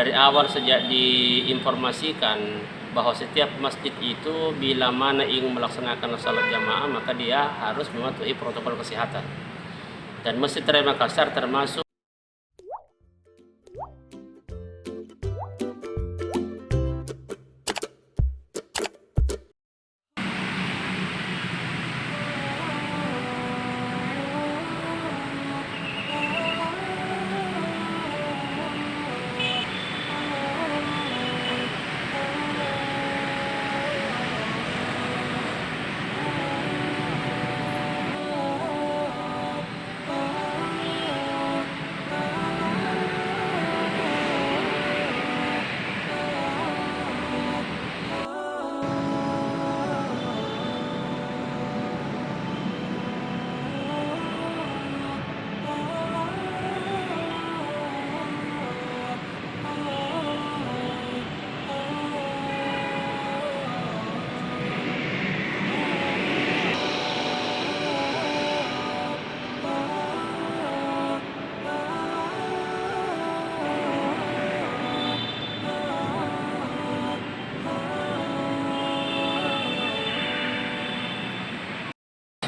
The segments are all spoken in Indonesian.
dari awal sejak diinformasikan bahwa setiap masjid itu bila mana ingin melaksanakan salat jamaah maka dia harus mematuhi protokol kesehatan. Dan Masjid Raya Makassar termasuk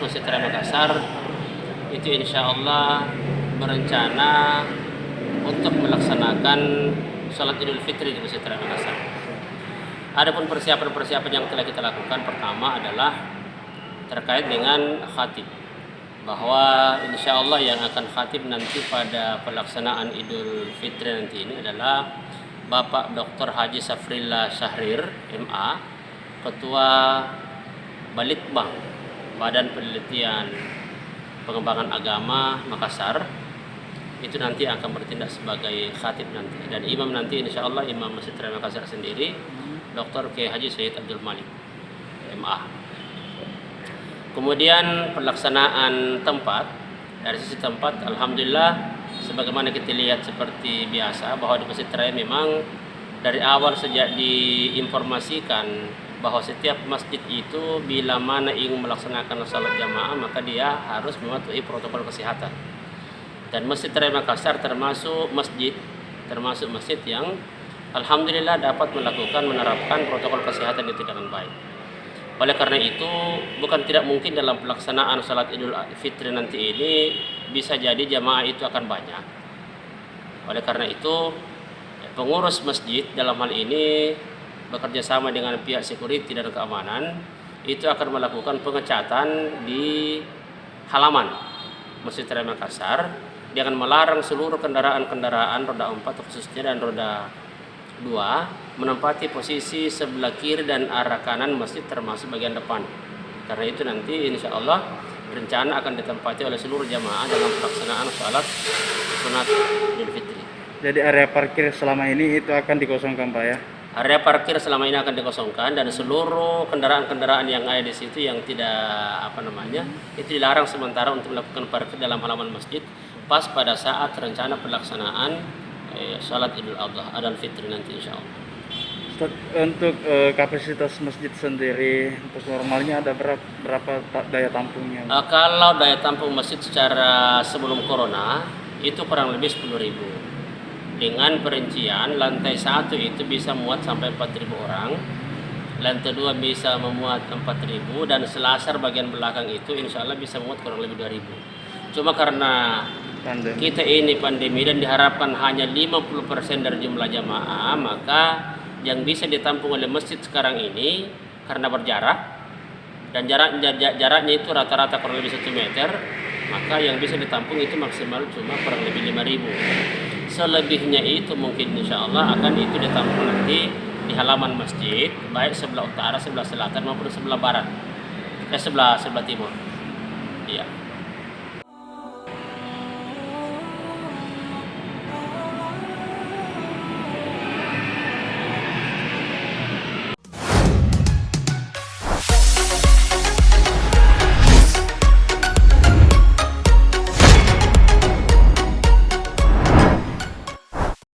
Masjid Raya Makassar itu insya Allah berencana untuk melaksanakan sholat Idul Fitri di Masjid Raya Makassar. Adapun persiapan-persiapan yang telah kita lakukan, pertama adalah terkait dengan khatib, bahwa insya Allah yang akan khatib nanti pada pelaksanaan Idul Fitri nanti ini adalah Bapak Dr. Haji Safrillah Syahrir MA, Ketua Balitbang Badan Penelitian Pengembangan Agama Makassar. Itu nanti akan bertindak sebagai khatib nanti, dan imam nanti insya Allah Imam Masjid Raya Makassar sendiri Dr. Kiai Haji Said Abdul Malik MA. Kemudian pelaksanaan tempat, dari sisi tempat alhamdulillah sebagaimana kita lihat seperti biasa bahwa di Masjid Raya memang dari awal sejak diinformasikan bahwa setiap masjid itu bila mana ingin melaksanakan salat jamaah maka dia harus mematuhi protokol kesehatan. Dan Masjid Raya Makassar termasuk masjid yang alhamdulillah dapat menerapkan protokol kesehatan itu dengan baik. Oleh karena itu bukan tidak mungkin dalam pelaksanaan salat Idul Fitri nanti ini bisa jadi jamaah itu akan banyak. Oleh karena itu pengurus masjid dalam hal ini bekerja sama dengan pihak security dan keamanan itu akan melakukan pengecatan di halaman Masjid Raya Makassar. Dia akan melarang seluruh kendaraan roda 4 khususnya dan roda 2 menempati posisi sebelah kiri dan arah kanan masjid termasuk bagian depan. Karena itu nanti insya Allah rencana akan ditempati oleh seluruh jamaah dalam pelaksanaan salat sunat Idul Fitri. Jadi area parkir selama ini itu akan dikosongkan Pak ya? Area parkir selama ini akan dikosongkan dan seluruh kendaraan-kendaraan yang ada di situ yang tidak itu dilarang sementara untuk melakukan parkir dalam halaman masjid pas pada saat rencana pelaksanaan salat Idul Adha Idul Fitri nanti insya Allah. Untuk kapasitas masjid sendiri untuk normalnya ada berapa daya tampungnya? Kalau daya tampung masjid secara sebelum corona itu kurang lebih 10.000. Dengan perincian lantai 1 itu bisa muat sampai 4.000 orang, lantai 2 bisa memuat 4.000, dan selasar bagian belakang itu insya Allah bisa muat kurang lebih 2.000. Cuma karena kita ini pandemi dan diharapkan hanya 50% dari jumlah jamaah, maka yang bisa ditampung oleh masjid sekarang ini karena berjarak dan jaraknya itu rata-rata kurang lebih 1 meter, maka yang bisa ditampung itu maksimal cuma kurang lebih 5.000. Selebihnya itu mungkin insya Allah akan itu ditampung nanti di halaman masjid, baik sebelah utara, sebelah selatan maupun sebelah barat, sebelah timur. Iya.